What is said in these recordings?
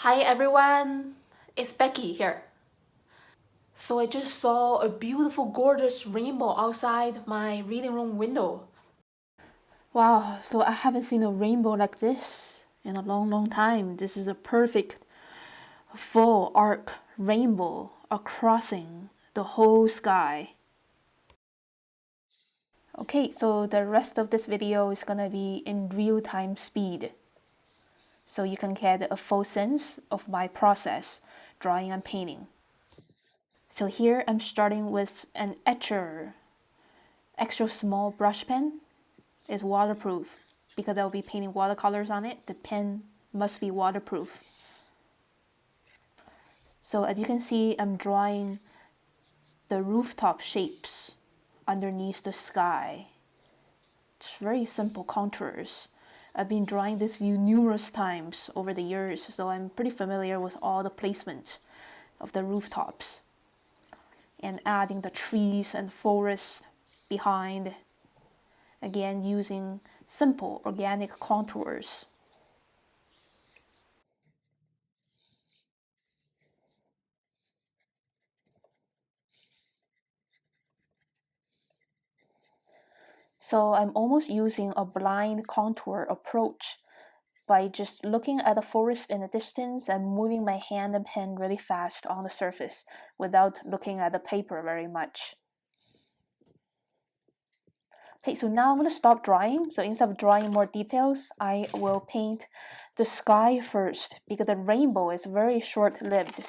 Hi everyone, it's Becky here. So I just saw a beautiful, gorgeous rainbow outside my reading room window. Wow, so I haven't seen a rainbow like this in a long time. This is a perfect full arc rainbow across the whole sky. Okay, so the rest of this video is gonna be in real-time speed, so you can get a full sense of my process, drawing and painting. So here I'm starting with an Etchr extra small brush pen. Is waterproof because I'll be painting watercolors on it. The pen must be waterproof. So as you can see, I'm drawing the rooftop shapes underneath the sky. It's very simple contours. I've been drawing this view numerous times over the years, so I'm pretty familiar with all the placement of the rooftops and adding the trees and forest behind, again using simple organic contours. So I'm almost using a blind contour approach by just looking at the forest in the distance and moving my hand and pen really fast on the surface without looking at the paper very much. Okay, so now I'm going to stop drawing. So instead of drawing more details, I will paint the sky first because the rainbow is very short-lived.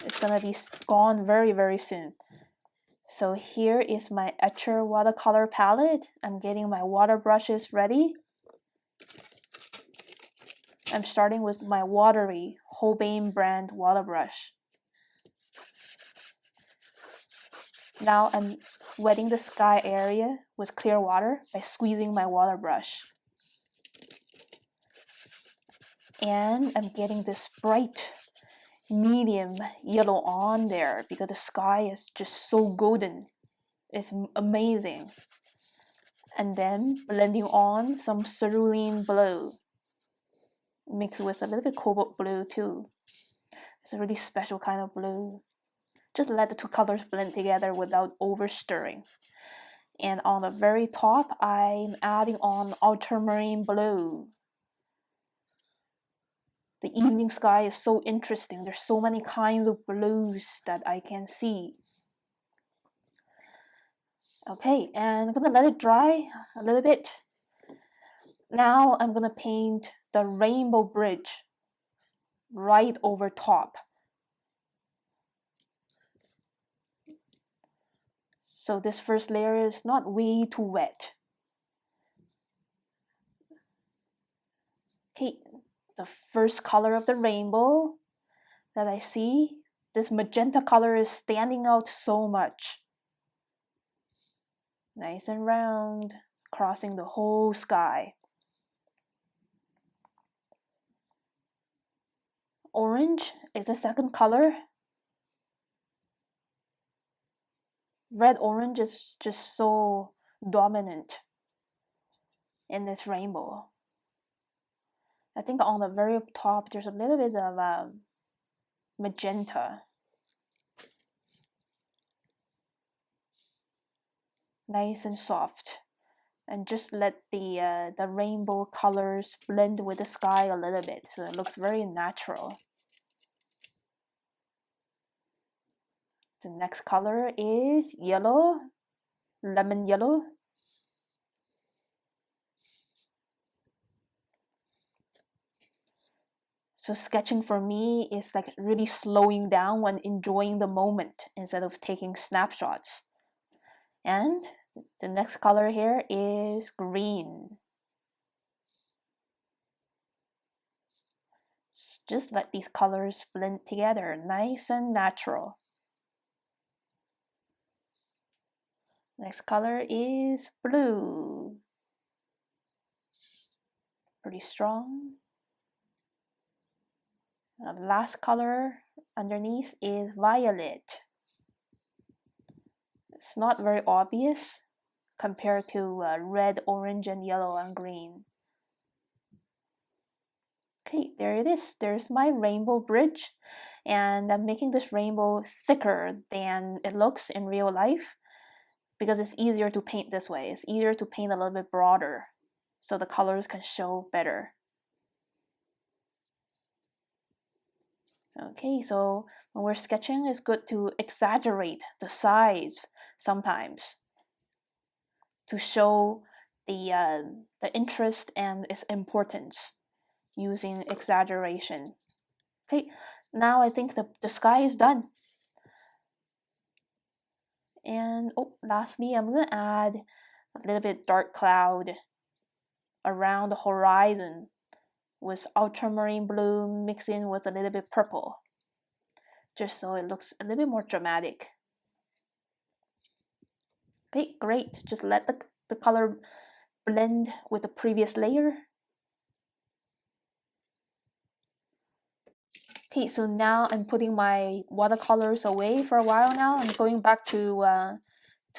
It's going to be gone very soon. So here is my Etchr watercolor palette. I'm getting my water brushes ready. I'm starting with my watery Holbein brand water brush. Now I'm wetting the sky area with clear water by squeezing my water brush. And I'm getting this bright medium yellow on there because the sky is just so golden. It's amazing. And then blending on some cerulean blue mixed with a little bit cobalt blue too. It's a really special kind of blue. Just let the two colors blend together without over stirring. And on the very top, I'm adding on ultramarine blue. The evening sky is so interesting. There's so many kinds of blues that I can see. Okay, and I'm gonna let it dry a little bit. Now I'm gonna paint the rainbow bridge right over top. So this first layer is not way too wet. Okay, the first color of the rainbow that I see, this magenta color is standing out so much. Nice and round, crossing the whole sky. Orange is the second color. Red-orange is just so dominant in this rainbow. I think on the very top there's a little bit of magenta. Nice and soft. And just let the rainbow colors blend with the sky a little bit, so it looks very natural. The next color is yellow, lemon yellow. So sketching for me is like really slowing down when enjoying the moment instead of taking snapshots. And the next color here is green. Just let these colors blend together, nice and natural. Next color is blue. Pretty strong. The last color underneath is violet. It's not very obvious compared to red, orange, and yellow and green. Okay, there it is. There's my rainbow bridge. And I'm making this rainbow thicker than it looks in real life because it's easier to paint this way. It's easier to paint a little bit broader so the colors can show better. Okay, so when we're sketching, it's good to exaggerate the size sometimes to show the interest and its importance using exaggeration. Okay, now I think the sky is done. And oh, lastly, I'm gonna add a little bit dark cloud around the horizon with ultramarine blue mixing with a little bit purple, just so it looks a little bit more dramatic. Okay, great. Just let the color blend with the previous layer. Okay, so now I'm putting my watercolors away for a while now. I'm going back to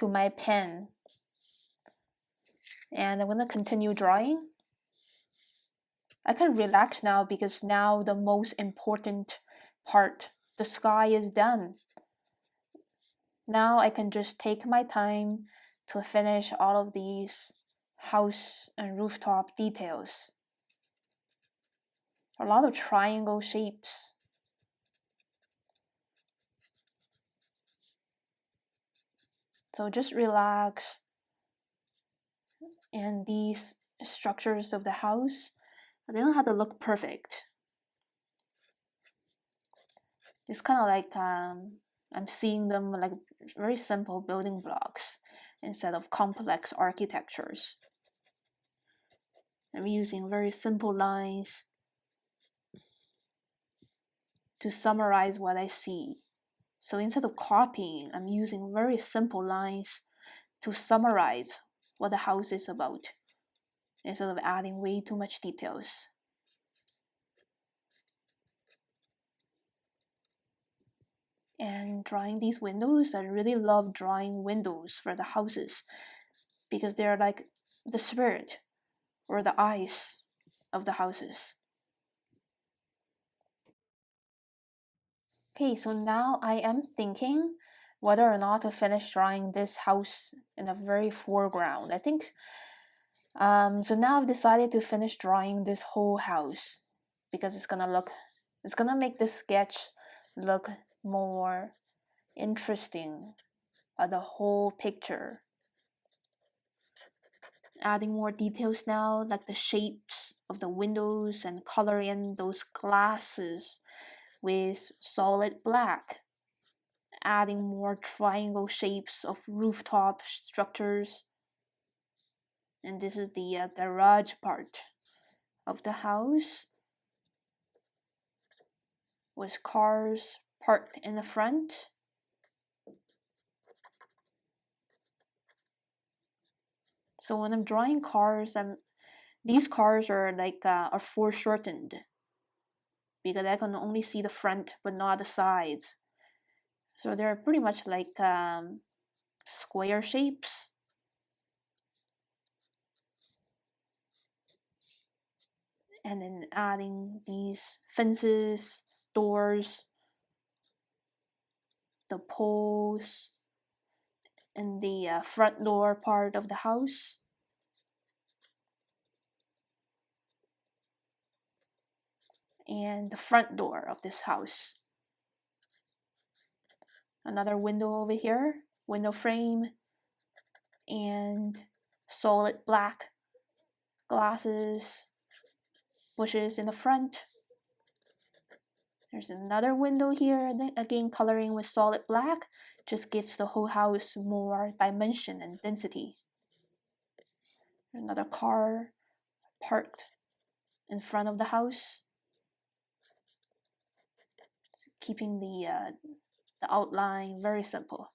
my pen. And I'm gonna continue drawing. I can relax now because now the most important part, the sky, is done. Now I can just take my time to finish all of these house and rooftop details. A lot of triangle shapes. So just relax. And these structures of the house, they don't have to look perfect. It's kind of like I'm seeing them like very simple building blocks instead of complex architectures. I'm using very simple lines to summarize what I see. So instead of copying, I'm using very simple lines to summarize what the house is about instead of adding way too much details. And drawing these windows, I really love drawing windows for the houses because they're like the spirit or the eyes of the houses. Okay, so now I am thinking whether or not to finish drawing this house in the very foreground. I think, so now I've decided to finish drawing this whole house because it's gonna make this sketch look more interesting, the whole picture. Adding more details now, like the shapes of the windows and color in those glasses with solid black. Adding more triangle shapes of rooftop structures. And this is the garage part of the house with cars parked in the front. So when I'm drawing cars, these cars are like are foreshortened because I can only see the front but not the sides. So they're pretty much like square shapes. And then adding these fences, doors, the poles, and the front door part of the house. And the front door of this house. Another window over here, window frame, and solid black glasses, bushes in the front. There's another window here, again coloring with solid black, just gives the whole house more dimension and density. There's another car parked in front of the house, keeping the outline very simple.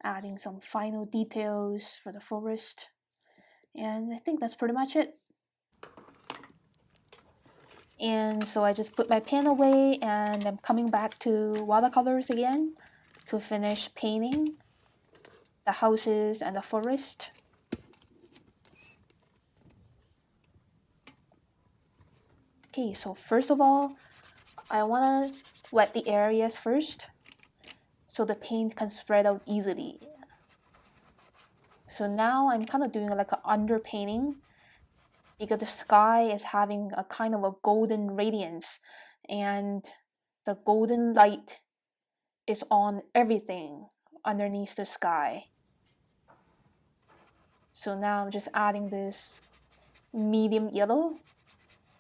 Adding some final details for the forest. And I think that's pretty much it. And so I just put my pen away and I'm coming back to watercolors again to finish painting. the houses and the forest. Okay, so first of all, I want to wet the areas first so the paint can spread out easily. So now I'm kind of doing like an underpainting because the sky is having a kind of a golden radiance and the golden light is on everything underneath the sky. So now I'm just adding this medium yellow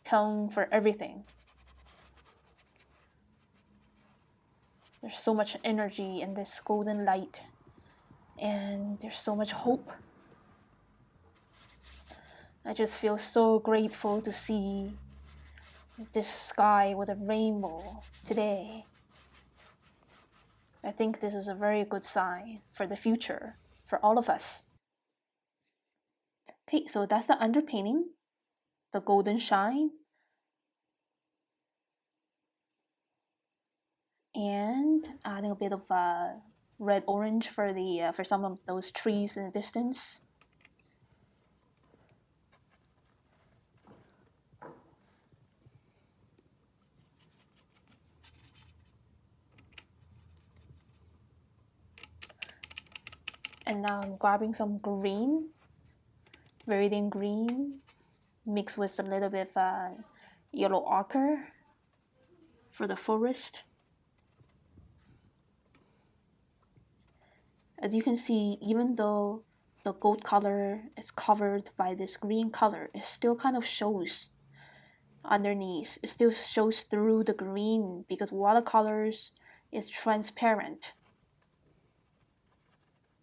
tone for everything. There's so much energy in this golden light and there's so much hope. I just feel so grateful to see this sky with a rainbow today. I think this is a very good sign for the future, for all of us. Okay, so that's the underpainting, the golden shine. And adding a bit of red-orange for some of those trees in the distance. And now I'm grabbing some green, viridian green, mixed with a little bit of yellow ochre for the forest. As you can see, even though the gold color is covered by this green color, it still kind of shows underneath. It still shows through the green because watercolors is transparent.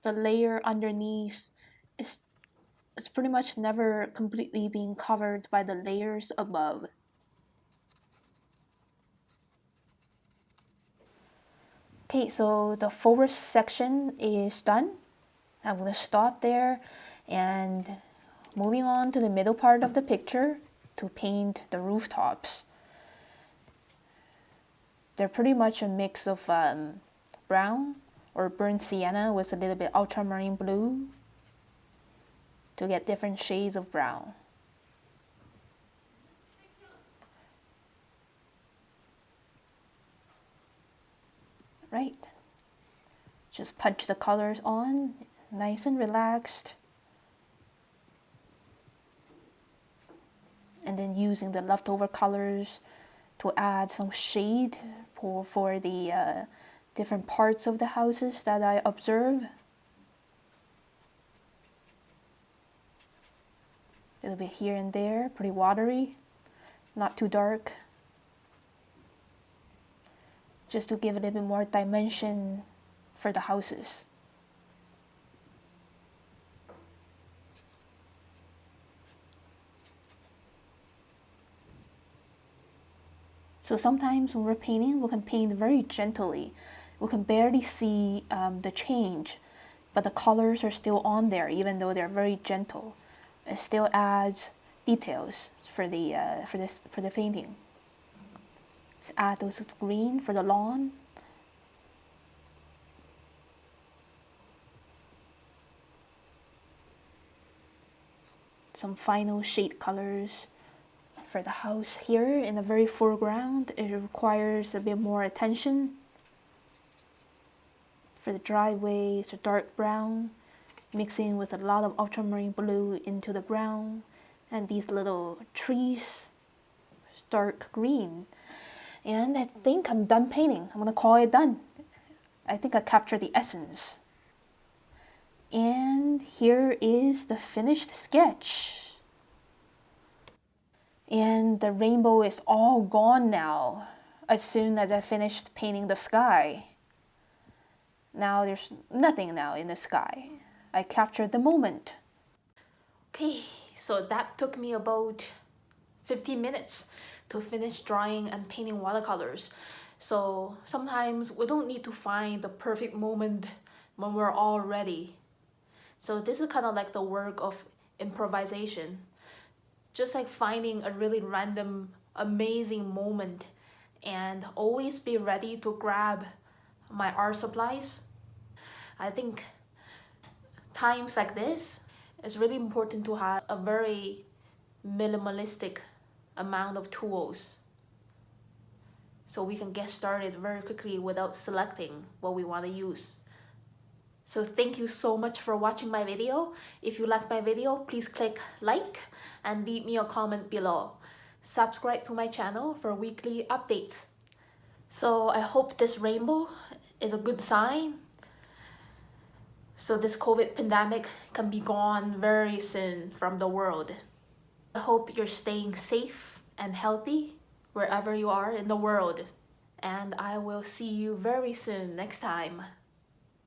The layer underneath is pretty much never completely being covered by the layers above. Okay, so the forest section is done. I'm going to stop there and moving on to the middle part of the picture to paint the rooftops. They're pretty much a mix of brown or burnt sienna with a little bit ultramarine blue to get different shades of brown. Right. Just punch the colors on, nice and relaxed. And then using the leftover colors to add some shade for the different parts of the houses that I observe. A little bit here and there, pretty watery, not too dark. Just to give a little bit more dimension for the houses. So sometimes when we're painting, we can paint very gently. We can barely see the change, but the colors are still on there, even though they're very gentle. It still adds details for the painting. Just add those green for the lawn. Some final shade colors for the house here in the very foreground. It requires a bit more attention. For the driveway, it's a dark brown, mixing with a lot of ultramarine blue into the brown, and these little trees, dark green. And I think I'm done painting. I'm gonna call it done. I think I captured the essence. And here is the finished sketch. And the rainbow is all gone now as soon as I finished painting the sky. Now there's nothing now in the sky. I captured the moment. Okay, so that took me about 15 minutes to finish drawing and painting watercolors. So sometimes we don't need to find the perfect moment when we're all ready. So this is kind of like the work of improvisation. Just like finding a really random, amazing moment and always be ready to grab my art supplies. I think times like this, it's really important to have a very minimalistic amount of tools so we can get started very quickly without selecting what we want to use. So thank you so much for watching my video. If you like my video, please click like and leave me a comment below. Subscribe to my channel for weekly updates. So I hope this rainbow is a good sign, so this COVID pandemic can be gone very soon from the world. I hope you're staying safe and healthy wherever you are in the world. And I will see you very soon next time.